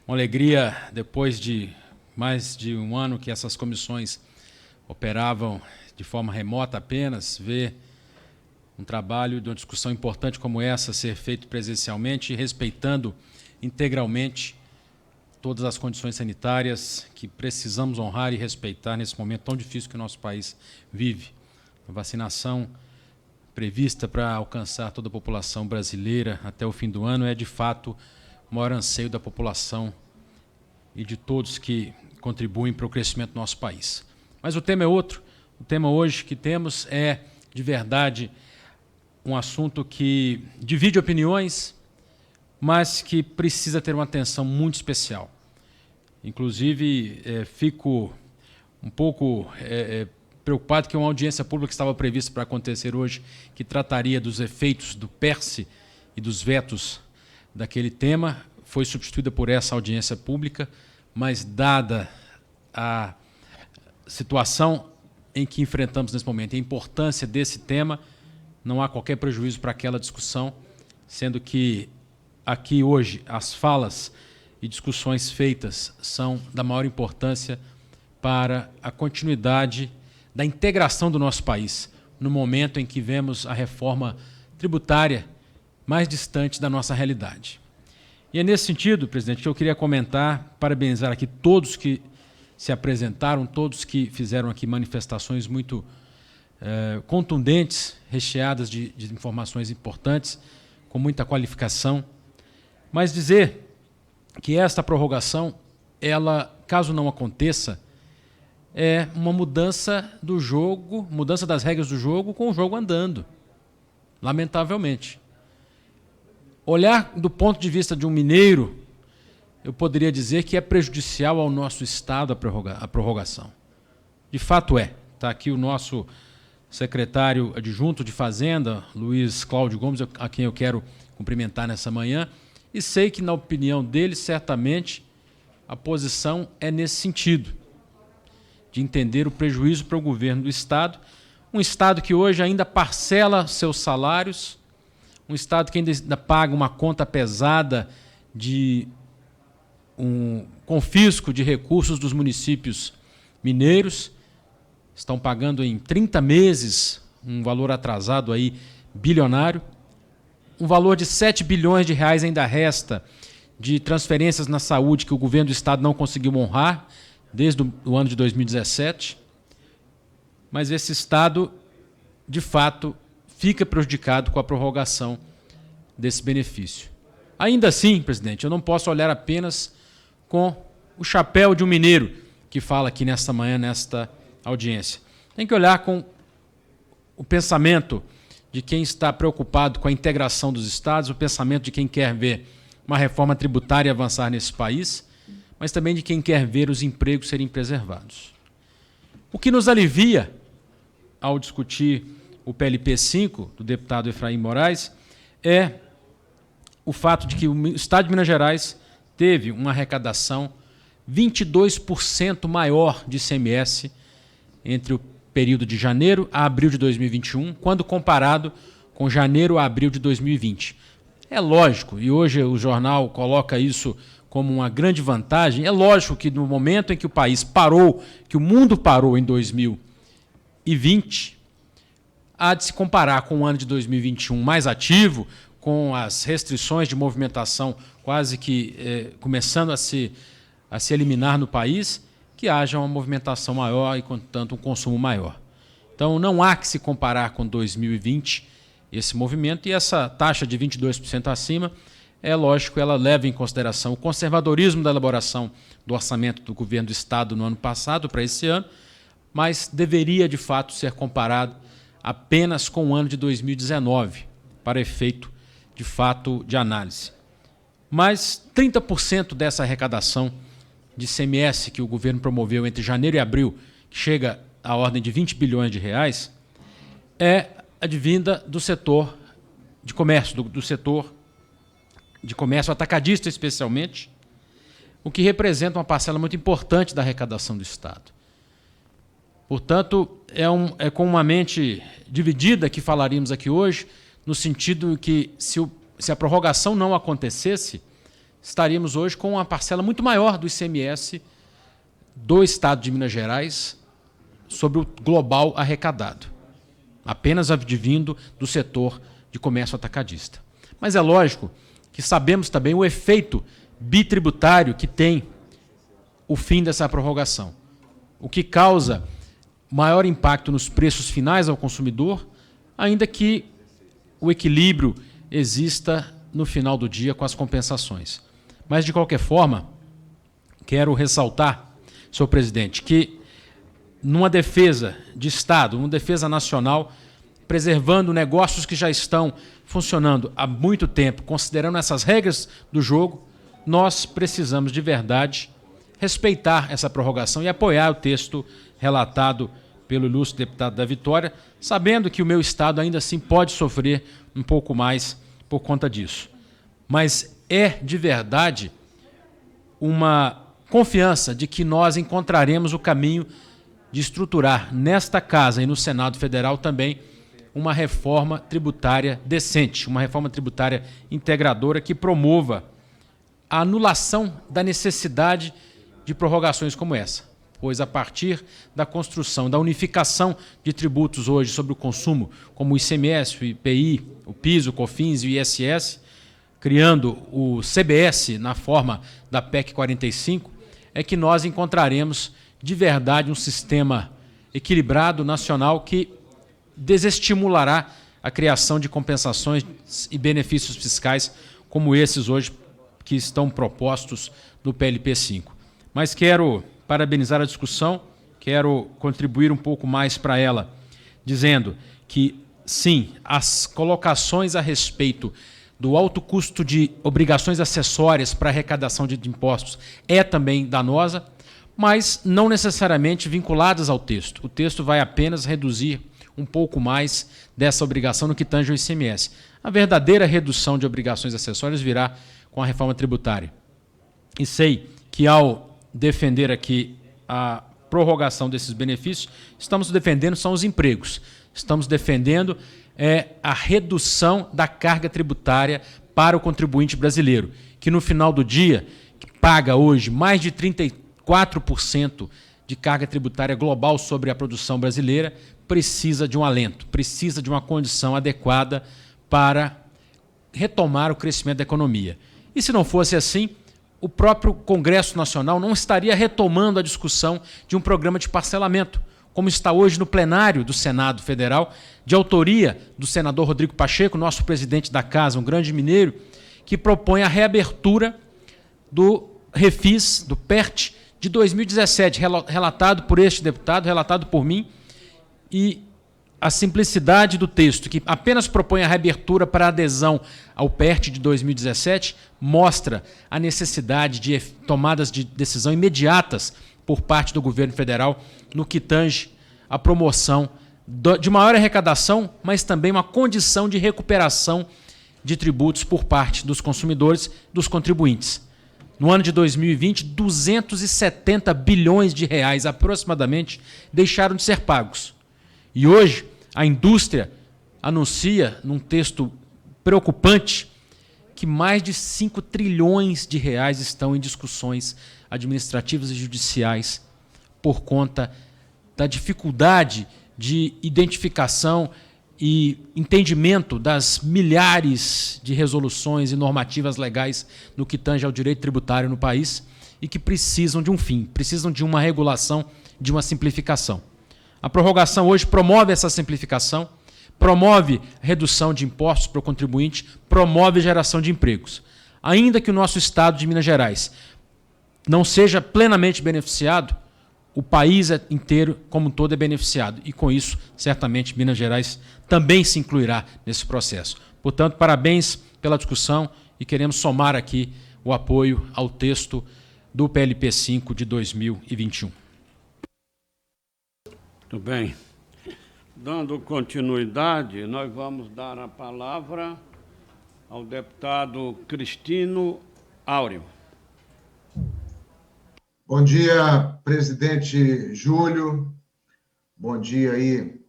Uma alegria, depois de mais de um ano que essas comissões operavam de forma remota apenas, ver um trabalho de uma discussão importante como essa ser feito presencialmente, respeitando integralmente todas as condições sanitárias que precisamos honrar e respeitar nesse momento tão difícil que o nosso país vive. A vacinação prevista para alcançar toda a população brasileira até o fim do ano é, de fato, o maior anseio da população e de todos que contribuem para o crescimento do nosso país. Mas o tema é outro. O tema hoje que temos é, de verdade, um assunto que divide opiniões, mas que precisa ter uma atenção muito especial. Inclusive, fico um pouco preocupado que uma audiência pública que estava prevista para acontecer hoje, que trataria dos efeitos do PERSE e dos vetos daquele tema, foi substituída por essa audiência pública, mas dada a situação em que enfrentamos nesse momento, a importância desse tema, não há qualquer prejuízo para aquela discussão, sendo que aqui hoje as falas e discussões feitas são da maior importância para a continuidade da integração do nosso país, no momento em que vemos a reforma tributária mais distante da nossa realidade. E é nesse sentido, presidente, que eu queria comentar, parabenizar aqui todos que se apresentaram, todos que fizeram aqui manifestações muito contundentes, recheadas de informações importantes, com muita qualificação, mas dizer que esta prorrogação, ela, caso não aconteça, é uma mudança do jogo, mudança das regras do jogo com o jogo andando, lamentavelmente. Olhar do ponto de vista de um mineiro, eu poderia dizer que é prejudicial ao nosso Estado a prorrogação. De fato é. Está aqui o nosso secretário adjunto de Fazenda, Luiz Cláudio Gomes, a quem eu quero cumprimentar nessa manhã, e sei que, na opinião dele, certamente, a posição é nesse sentido, de entender o prejuízo para o governo do Estado, um Estado que hoje ainda parcela seus salários, um Estado que ainda paga uma conta pesada de um confisco de recursos dos municípios mineiros, estão pagando em 30 meses um valor atrasado aí bilionário, um valor de 7 bilhões de reais ainda resta de transferências na saúde que o governo do Estado não conseguiu honrar desde o ano de 2017, mas esse Estado, de fato, fica prejudicado com a prorrogação desse benefício. Ainda assim, presidente, eu não posso olhar apenas com o chapéu de um mineiro que fala aqui nesta manhã, nesta audiência. Tem que olhar com o pensamento de quem está preocupado com a integração dos estados, o pensamento de quem quer ver uma reforma tributária avançar nesse país, mas também de quem quer ver os empregos serem preservados. O que nos alivia ao discutir o PLP 5 do deputado Efraim Moraes é o fato de que o Estado de Minas Gerais teve uma arrecadação 22% maior de ICMS entre o período de janeiro a abril de 2021, quando comparado com janeiro a abril de 2020. É lógico, e hoje o jornal coloca isso como uma grande vantagem, é lógico que no momento em que o país parou, que o mundo parou em 2020, há de se comparar com o ano de 2021 mais ativo, com as restrições de movimentação quase que começando a se eliminar no país, que haja uma movimentação maior e, portanto, um consumo maior. Então, não há que se comparar com 2020 esse movimento, e essa taxa de 22% acima, é lógico, ela leva em consideração o conservadorismo da elaboração do orçamento do governo do Estado no ano passado para esse ano, mas deveria, de fato, ser comparado apenas com o ano de 2019, para efeito, de fato, de análise. Mas 30% dessa arrecadação de ICMS que o governo promoveu entre janeiro e abril, que chega à ordem de 20 bilhões de reais, é advinda do setor de comércio, do setor de comércio atacadista especialmente, o que representa uma parcela muito importante da arrecadação do Estado. Portanto, é com uma mente dividida que falaríamos aqui hoje, no sentido que se a prorrogação não acontecesse, estaríamos hoje com uma parcela muito maior do ICMS do Estado de Minas Gerais sobre o global arrecadado, apenas advindo do setor de comércio atacadista. Mas é lógico que sabemos também o efeito bitributário que tem o fim dessa prorrogação, o que causa maior impacto nos preços finais ao consumidor, ainda que o equilíbrio exista no final do dia com as compensações. Mas, de qualquer forma, quero ressaltar, senhor presidente, que numa defesa de Estado, numa defesa nacional, preservando negócios que já estão funcionando há muito tempo, considerando essas regras do jogo, nós precisamos de verdade respeitar essa prorrogação e apoiar o texto relatado pelo ilustre deputado da Vitória, sabendo que o meu Estado ainda assim pode sofrer um pouco mais por conta disso. Mas é de verdade uma confiança de que nós encontraremos o caminho de estruturar nesta Casa e no Senado Federal também uma reforma tributária decente, uma reforma tributária integradora que promova a anulação da necessidade de prorrogações como essa, pois a partir da construção, da unificação de tributos hoje sobre o consumo, como o ICMS, o IPI, o PIS, o COFINS e o ISS, criando o CBS na forma da PEC 45, é que nós encontraremos de verdade um sistema equilibrado nacional que desestimulará a criação de compensações e benefícios fiscais como esses hoje que estão propostos no PLP 5. Mas quero parabenizar a discussão, quero contribuir um pouco mais para ela, dizendo que, sim, as colocações a respeito do alto custo de obrigações acessórias para arrecadação de impostos é também danosa, mas não necessariamente vinculadas ao texto. O texto vai apenas reduzir um pouco mais dessa obrigação no que tange ao ICMS. A verdadeira redução de obrigações acessórias virá com a reforma tributária. E sei que, ao defender aqui a prorrogação desses benefícios, estamos defendendo são os empregos, estamos defendendo a redução da carga tributária para o contribuinte brasileiro, que no final do dia que paga hoje mais de 34% de carga tributária global sobre a produção brasileira, precisa de um alento, precisa de uma condição adequada para retomar o crescimento da economia. E se não fosse assim, o próprio Congresso Nacional não estaria retomando a discussão de um programa de parcelamento, como está hoje no plenário do Senado Federal, de autoria do senador Rodrigo Pacheco, nosso presidente da Casa, um grande mineiro, que propõe a reabertura do Refis, do PERT, de 2017, relatado por este deputado, relatado por mim, e a simplicidade do texto, que apenas propõe a reabertura para adesão ao PERT de 2017, mostra a necessidade de tomadas de decisão imediatas por parte do governo federal no que tange a promoção de maior arrecadação, mas também uma condição de recuperação de tributos por parte dos consumidores, dos contribuintes. No ano de 2020, 270 bilhões de reais aproximadamente deixaram de ser pagos. E hoje, a indústria anuncia, num texto preocupante, que mais de 5 trilhões de reais estão em discussões administrativas e judiciais por conta da dificuldade de identificação e entendimento das milhares de resoluções e normativas legais no que tange ao direito tributário no país e que precisam de um fim, precisam de uma regulação, de uma simplificação. A prorrogação hoje promove essa simplificação, promove redução de impostos para o contribuinte, promove geração de empregos. Ainda que o nosso Estado de Minas Gerais não seja plenamente beneficiado, o país inteiro, como um todo, é beneficiado. E, com isso, certamente, Minas Gerais também se incluirá nesse processo. Portanto, parabéns pela discussão e queremos somar aqui o apoio ao texto do PLP 5 de 2021. Muito bem. Dando continuidade, nós vamos dar a palavra ao deputado Cristino Áureo. Bom dia, presidente Júlio. Bom dia aí